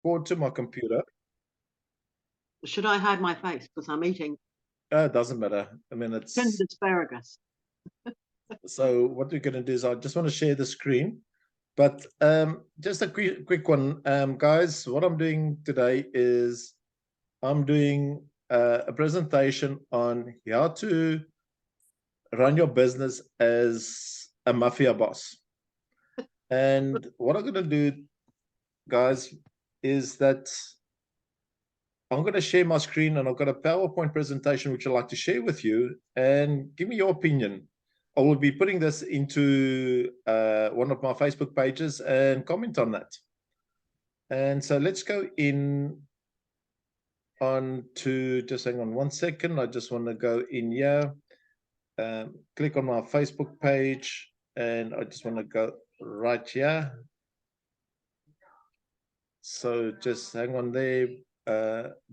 Forward to my computer. Should I hide my face because I'm eating It doesn't matter. I mean, tinned it's asparagus? so what we're going to do is I just want to share the screen. But just a quick one, guys. What I'm doing today is I'm doing a presentation on how to run your business as a mafia boss. And what I'm going to do, guys, is that I'm going to share my screen and I've got a PowerPoint presentation which I'd like to share with you and give me your opinion. I will be putting this into one of my Facebook pages and comment on that. And so let's go in on to, just hang on 1 second. I just want to go in here, click on my Facebook page, and I just want to go right here. So just hang on there,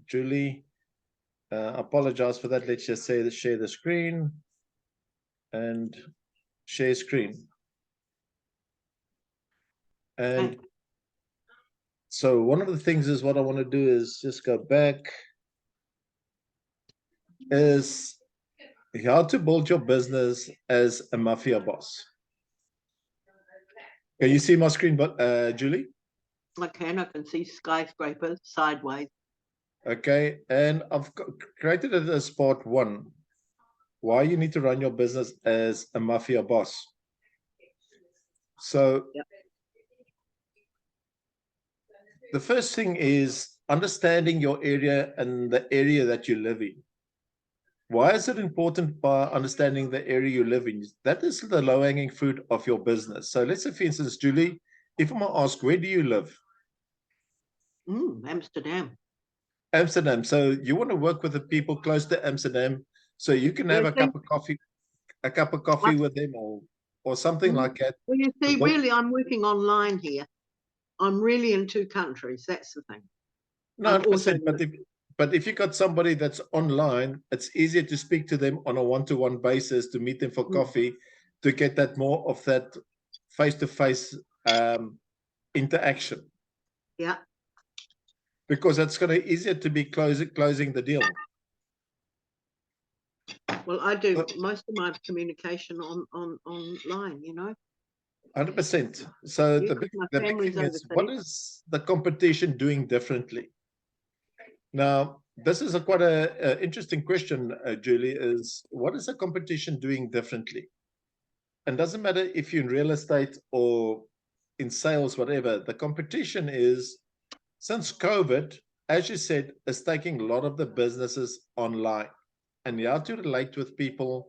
Julie. Apologize for that. Let's just say share the screen and share screen. And so one of the things is what I want to do is just go back is how to build your business as a mafia boss. Can you see my screen, Julie? I can see skyscrapers sideways. Okay, and I've created it as part one. Why you need to run your business as a mafia boss. So yep. The first thing is understanding your area and the area that you live in. Why is it important by understanding the area you live in? That is the low-hanging fruit of your business. So let's say, for instance, Julie, if I'm going to ask, where do you live? Amsterdam. Amsterdam. So you want to work with the people close to Amsterdam so you can have a cup of coffee with them or something like that. Well, you see, really, I'm working online here. I'm really in two countries. That's the thing. No, 100%. But if you got somebody that's online, it's easier to speak to them on a one-to-one basis, to meet them for coffee, to get that more of that face-to-face interaction. Yeah. Because it's going to be easier to be closing the deal. Well, I do most of my communication online, 100%. So the big thing is, what is the competition doing differently? Now, this is quite a interesting question, Julie, is what is the competition doing differently? And doesn't matter if you're in real estate or in sales, whatever, the competition is, since COVID, as you said, is taking a lot of the businesses online. And you have to relate with people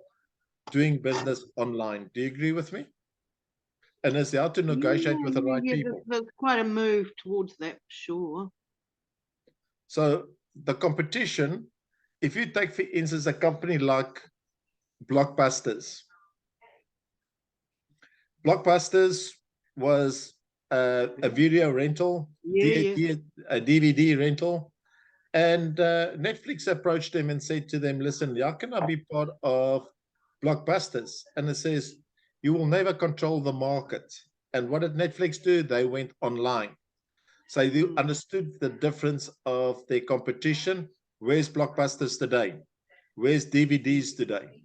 doing business online. Do you agree with me? And it's how to negotiate with the right people. There's quite a move towards that, for sure. So the competition, if you take, for instance, a company like Blockbusters. Blockbusters was a video rental, a DVD rental. And Netflix approached them and said to them, listen, how can I be part of Blockbusters? And it says, you will never control the market. And what did Netflix do? They went online. So they understood the difference of their competition. Where's Blockbusters today? Where's DVDs today?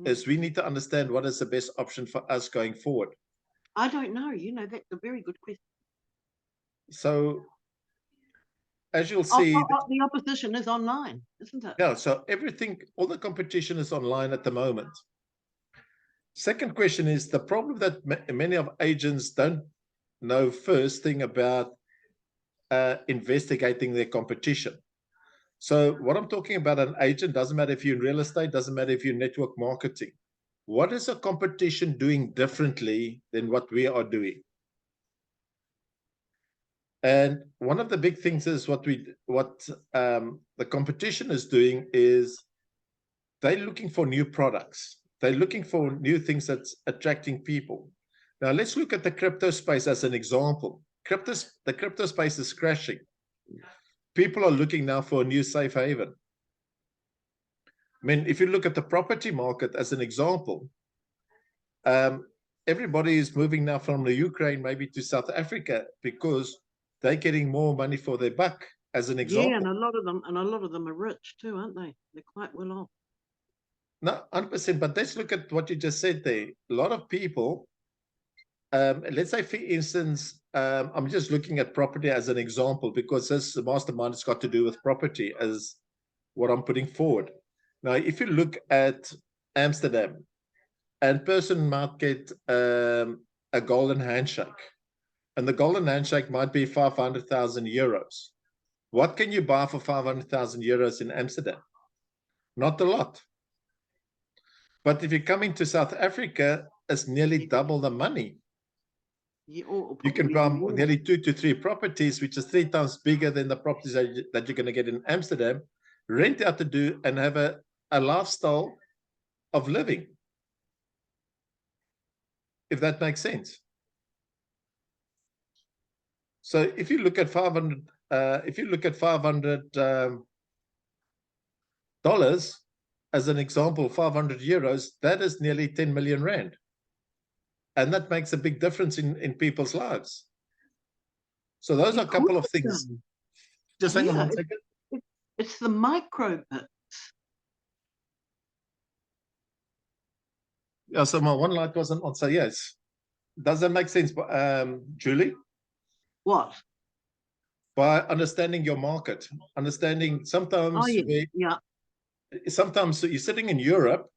Is we need to understand what is the best option for us going forward. I don't know. That's a very good question. So as you'll see, the opposition is online, isn't it? Yeah, so everything, all the competition is online at the moment. Second question is the problem that many of agents don't know first thing about investigating their competition. So what I'm talking about, an agent, doesn't matter if you're in real estate, doesn't matter if you're in network marketing. What is a competition doing differently than what we are doing? And one of the big things is what the competition is doing is they're looking for new products. They're looking for new things that's attracting people. Now, let's look at the crypto space as an example. The crypto space is crashing. People are looking now for a new safe haven. I mean, if you look at the property market as an example, everybody is moving now from the Ukraine maybe to South Africa because they're getting more money for their buck, as an Yeah, and example. a lot of them are rich too, aren't they? They're quite well off. No, 100%. But let's look at what you just said there. A lot of people, let's say, for instance, I'm just looking at property as an example because this mastermind has got to do with property as what I'm putting forward. Now, if you look at Amsterdam, and person might get a golden handshake, and the golden handshake might be 500,000 euros. What can you buy for 500,000 euros in Amsterdam? Not a lot. But if you come into South Africa, it's nearly double the money. Yeah, or You can probably buy more. nearly 2 to 3 properties, which is 3 times bigger than the properties that you're going to get in Amsterdam, rent out to do and have a lifestyle of living, if that makes sense. So if you look at 500, if you look at $500 as an example, 500 euros, that is nearly 10 million rand. And that makes a big difference in people's lives. So those Of are a couple course of it things. does. Just hang on Yeah, 1 second. it's the micro bit. Yeah, so my one light wasn't on. So yes, does that make sense, Julie? What? By understanding your market, understanding Oh yeah, yeah. sometimes you're sitting in Europe,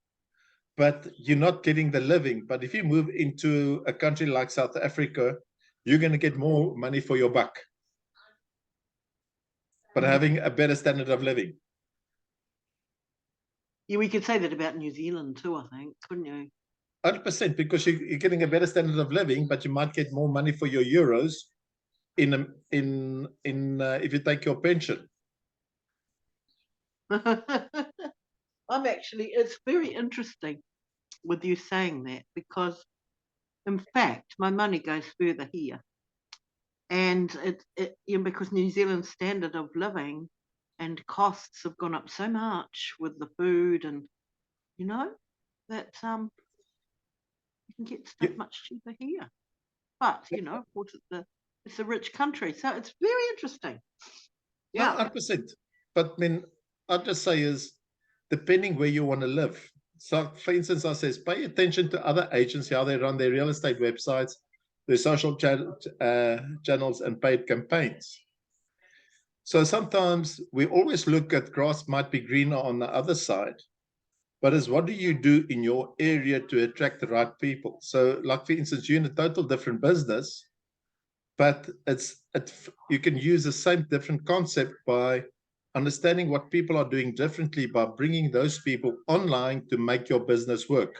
but you're not getting the living. But if you move into a country like South Africa, you're going to get more money for your buck, but having a better standard of living. Yeah, we could say that about New Zealand too, I think, couldn't you? 100%, because you're getting a better standard of living, but you might get more money for your euros if you take your pension. It's very interesting with you saying that because, in fact, my money goes further here. And because New Zealand's standard of living and costs have gone up so much with the food and, that you can get stuff much cheaper here. But, of course, it's a rich country. So it's very interesting. Yeah, Yeah. 100%. But I mean, I'll just say is depending where you want to live. So, for instance, I says pay attention to other agents, how they run their real estate websites, their social channels, and paid campaigns. So sometimes we always look at grass might be greener on the other side, but is what do you do in your area to attract the right people? So, like for instance, you're in a total different business, but you can use the same different concept by understanding what people are doing differently by bringing those people online to make your business work.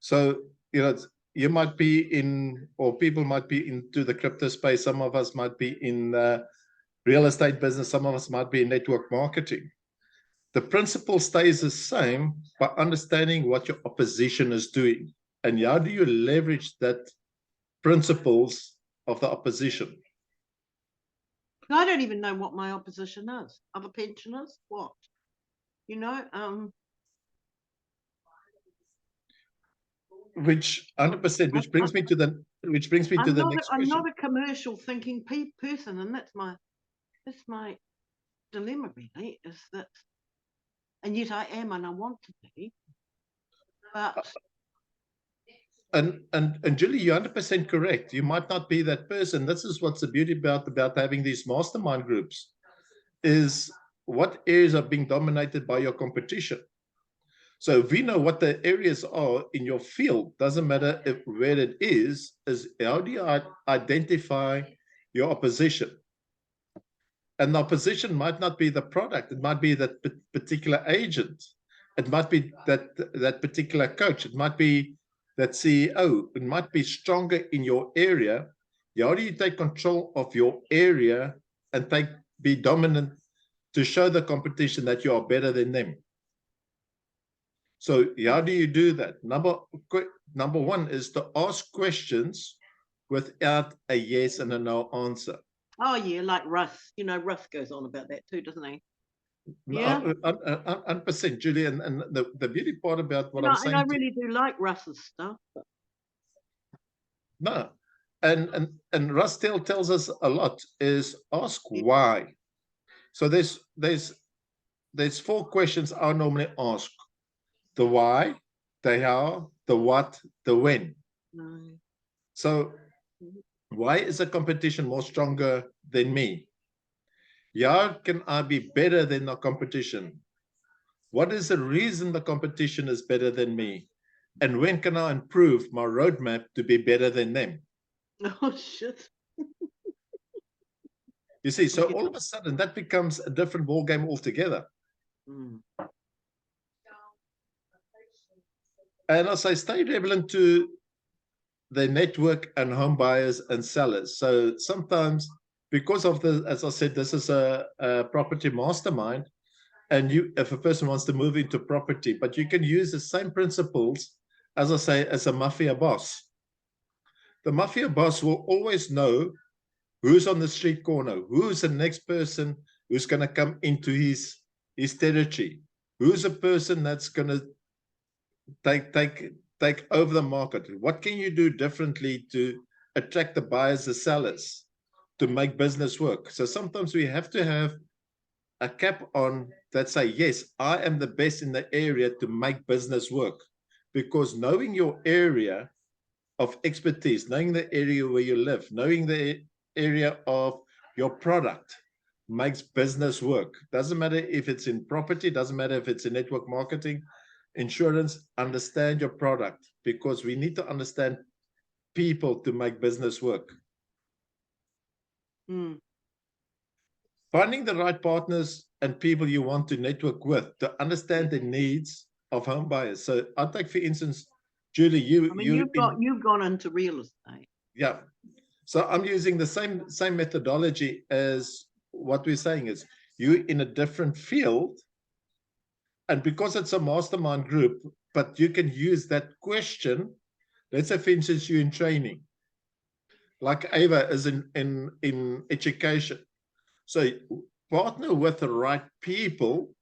So, you might be in, or people might be into the crypto space. Some of us might be in the real estate business. Some of us might be in network marketing. The principle stays the same by understanding what your opposition is doing. And how do you leverage that principles of the opposition? I don't even know what my opposition is. Other pensioners? What? Which 100%, which brings me to the next question. I'm not a commercial thinking person, and that's my dilemma really, is that, and yet I am and I want to be, but and Julie, you're 100% correct. You might not be that person. This is what's the beauty about having these mastermind groups, is what areas are being dominated by your competition. So if we know what the areas are in your field, doesn't matter where it is how do you identify your opposition? And the opposition might not be the product. It might be that particular agent. It might be that particular coach. It might be that CEO. It might be stronger in your area. How do you take control of your area and be dominant to show the competition that you are better than them? So how do you do that? Number one is to ask questions without a yes and a no answer. oh yeah, like Russ. Russ goes on about that too, doesn't he? Yeah. 100%, Julie. And the beauty part about what I'm saying. And I really do like Russ's stuff. No, and Rustel tells us a lot is ask why. So there's 4 questions I normally ask: the why, the how, the what, the when. No. So why is the competition more stronger than me? How can I be better than the competition? What is the reason the competition is better than me? And when can I improve my roadmap to be better than them? Oh shit. You see, so Yeah. all of a sudden that becomes a different ball game altogether. Mm. And as I stay relevant to the network and home buyers and sellers. So sometimes, because of the, as I said, this is a property mastermind, and you, if a person wants to move into property, but you can use the same principles, as I say, as a mafia boss. The mafia boss will always know who's on the street corner, who's the next person who's going to come into his territory, who's a person that's going to take over the market. What can you do differently to attract the buyers, the sellers, to make business work? So sometimes we have to have a cap on that say, yes, I am the best in the area to make business work. Because knowing your area of expertise, knowing the area where you live, knowing the area of your product makes business work. Doesn't matter if it's in property, doesn't matter if it's in network marketing, insurance. Understand your product, because we need to understand people to make business work. Mm. Finding the right partners and people you want to network with to understand the needs of home buyers. So I take, for instance, Julie, I mean, you've gone into real estate. yeah. So I'm using the same methodology as what we're saying is you in a different field, and because it's a mastermind group, but you can use that question. Let's say, for instance, you're in training, like Ava is in education. So partner with the right people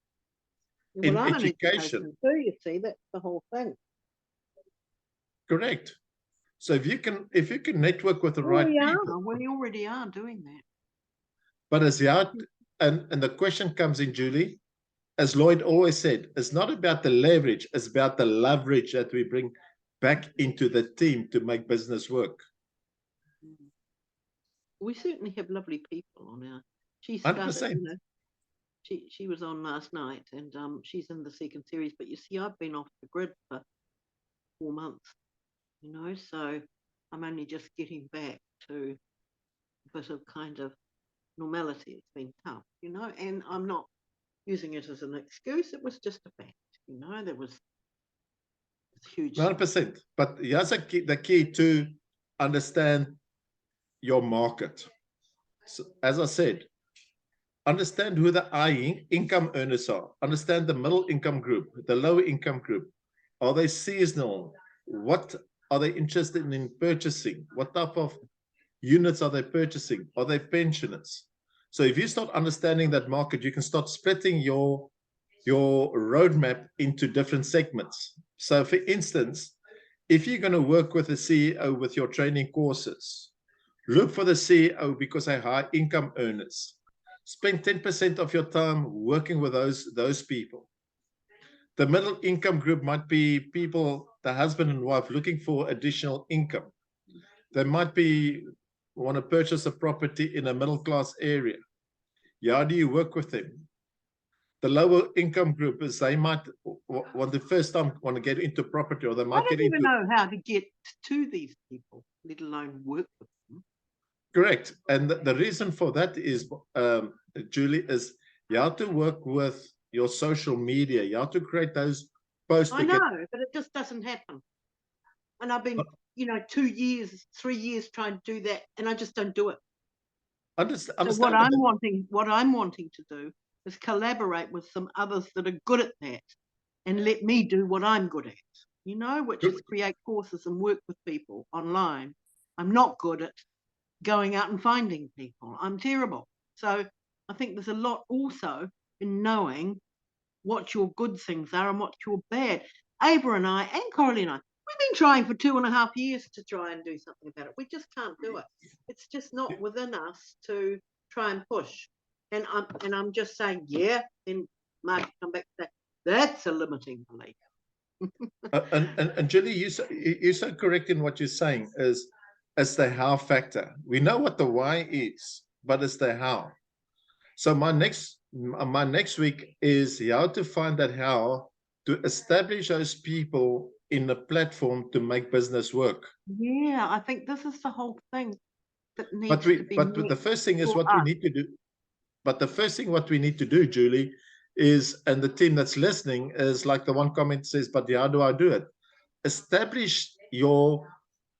Well, in I'm an education. education too, you see, that's the whole thing. Correct. So if you can network with the Well, right we people, are. We already are doing that. but as yet, and the question comes in, Julie, as Lloyd always said, it's not about the leverage, it's about the leverage that we bring back into the team to make business work. Mm. We certainly have lovely people on our. She started, 100%. she was on last night, and she's in the second series. But you see, I've been off the grid for 4 months, so I'm only just getting back to a bit of kind of normality. It's been tough, and I'm not using it as an excuse. It was just a fact, there was huge. 100%. But here's the key to understand your market. So, as I said, understand who the high income earners are. Understand the middle income group, the lower income group. Are they seasonal? What are they interested in purchasing? What type of units are they purchasing? Are they pensioners? So if you start understanding that market, you can start splitting your roadmap into different segments. So for instance, if you're going to work with a CEO with your training courses, look for the CEO because they're high income earners. Spend 10% of your time working with those people. The middle income group might be people, the husband and wife, looking for additional income. They might be want to purchase a property in a middle class area. How do you work with them? The lower income group is they might want the first time want to get into property, or they I might get don't even into. know how to get to these people, let alone work with them. Correct. And the reason for that is, Julie, is you have to work with your social media. You have to create those posts I to get. know, but it just doesn't happen. And I've been, 2 years, 3 years trying to do that, and I just don't do it. So what I'm wanting to do is collaborate with some others that are good at that, and let me do what I'm good at, which is create courses and work with people online. I'm not good at going out and finding people. I'm terrible. So I think there's a lot also in knowing what your good things are and what your bad. Ava and I and Coralie and I, We've been trying for 2.5 years to try and do something about it. We just can't do it. It's just not within us to try and push. And I'm just saying, yeah. Then Mark come back and say, that's a limiting belief. And Julie, you're so correct in what you're saying. Is the how factor. We know what the why is, but it's the how. So my next week is how to find that how to establish those people in the platform to make business work. Yeah, I think this is the whole thing that needs But to be the first thing is for what we us. need to do. But the first thing what we need to do, Julie, is, and the team that's listening is like the one comment says, but how do I do it? Establish your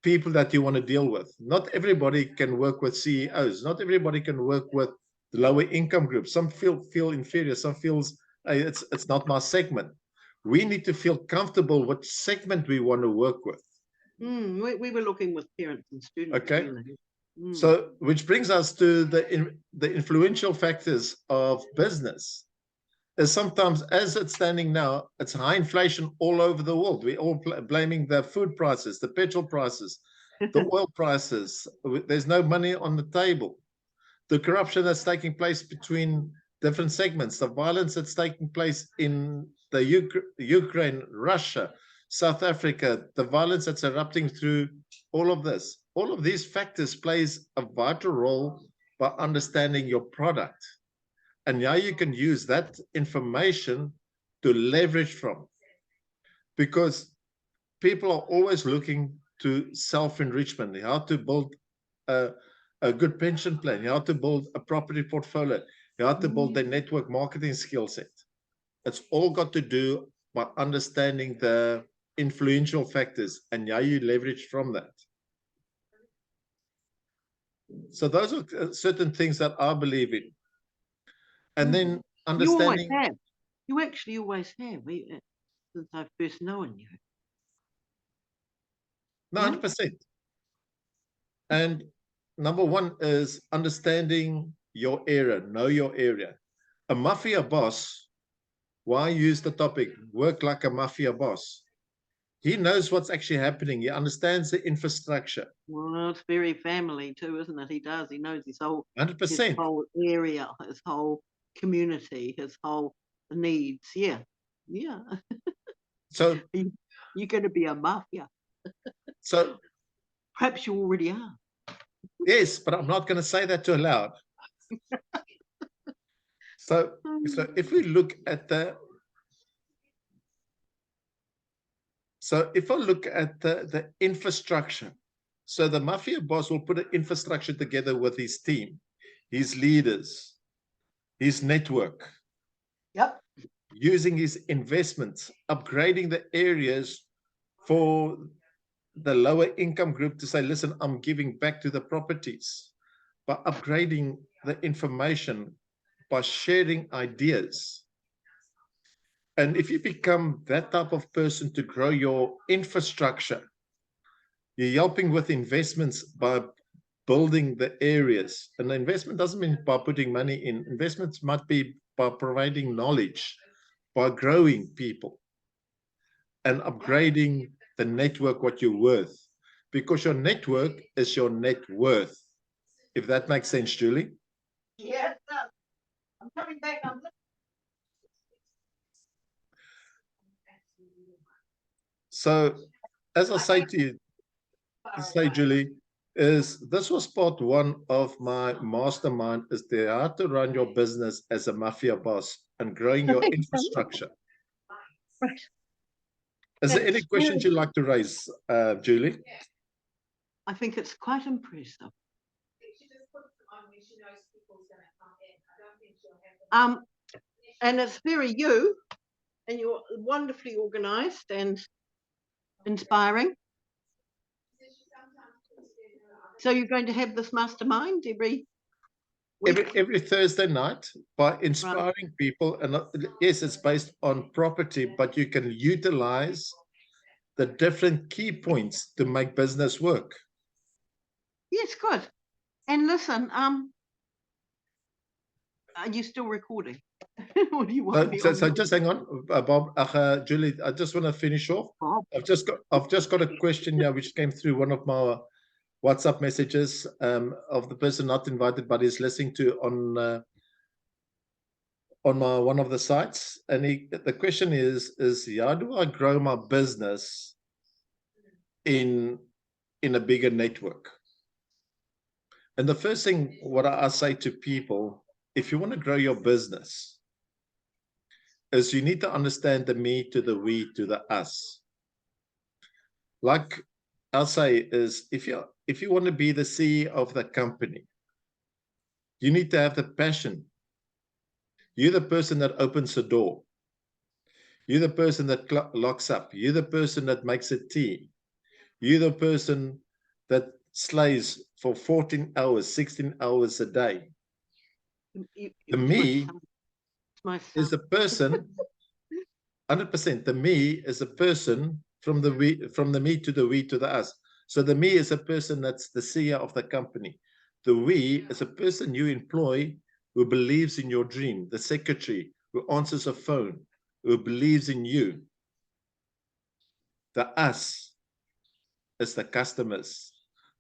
people that you want to deal with. Not everybody can work with CEOs. Not everybody can work with the lower income groups. Some feel inferior. Some feels, hey, it's not my segment. We need to feel comfortable what segment we want to work with. We were looking with parents and students. Okay. Really. So, which brings us to the influential factors of business. Is sometimes, as it's standing now, it's high inflation all over the world. We're all blaming the food prices, the petrol prices, the oil prices. There's no money on the table. The corruption that's taking place between different segments, the violence that's taking place in the Ukraine, Russia, South Africa, the violence that's erupting through all of this. All of these factors plays a vital role by understanding your product. And now you can use that information to leverage from. Because people are always looking to self-enrichment, how to build a good pension plan, how to build a property portfolio, how to build a network marketing skill set. It's all got to do by understanding the influential factors and how you leverage from that. So those are certain things that I believe in. And then understanding. You always have. You actually always have, since I've first known you. 9%. And number one is understanding your area, know your area. A mafia boss, why use the topic, work like a mafia boss? He knows what's actually happening. He understands the infrastructure. Well, it's very family too, isn't it? He does. He knows his whole 100%. area, his whole community, his whole needs. Yeah. So you're going to be a mafia. So perhaps you already are. Yes, but I'm not going to say that too loud. So if we look at the if I look at the infrastructure, so the mafia boss will put an infrastructure together with his team, his leaders, his network. Yep. Using his investments, upgrading the areas for the lower income group to say, listen, I'm giving back to the properties by upgrading the information, by sharing ideas. And if you become that type of person to grow your infrastructure, you're helping with investments by building the areas. And the investment doesn't mean by putting money in. Investments might be by providing knowledge, by growing people, and upgrading the network what you're worth. Because your network is your net worth. If that makes sense, Julie? Yes, I'm coming back. So, as I say to you, Julie, is this was part one of my mastermind, is the how to run your business as a mafia boss and growing your infrastructure. Right. Is there any questions you'd like to raise, Julie? I think it's quite impressive. And it's very you, and you're wonderfully organized and inspiring. So you're going to have this mastermind every week? Every Thursday night by inspiring people. And yes, it's based on property, but you can utilize the different key points to make business work. Yes, good. And listen, are you still recording? What do you want me So on? just hang on, Bob, Julie. I just want to finish off. Bob? I've just got a question here which came through one of my WhatsApp messages of the person not invited but is listening to on my one of the sites, and the question is how do I grow my business in a bigger network? And the first thing what I say to people, if you want to grow your business, is you need to understand the me to the we to the us. Like I'll say is if you want to be the CEO of the company, you need to have the passion. You're the person that opens the door. You're the person that locks up. You're the person that makes a tea. You're the person that slays for 14 hours, 16 hours a day. The It's my me son. It's my son. is a person, 100%. The me is a person from the me to the we to the us. So the me is a person that's the CEO of the company. The we is a person you employ who believes in your dream, the secretary who answers a phone, who believes in you. The us is the customers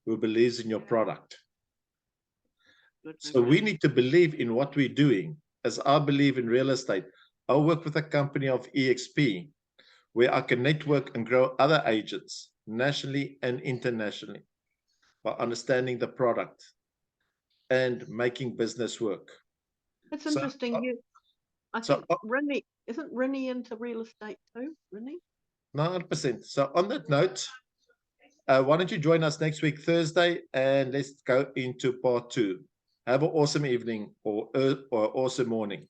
who believes in your product. So we need to believe in what we're doing. As I believe in real estate, I work with a company of EXP where I can network and grow other agents nationally and internationally by understanding the product and making business work. It's interesting. I So, think Rinny, isn't Rinny into real estate too? Rinny? 100%. So on that note, why don't you join us next week, Thursday, and let's go into part 2. Have an awesome evening or awesome morning.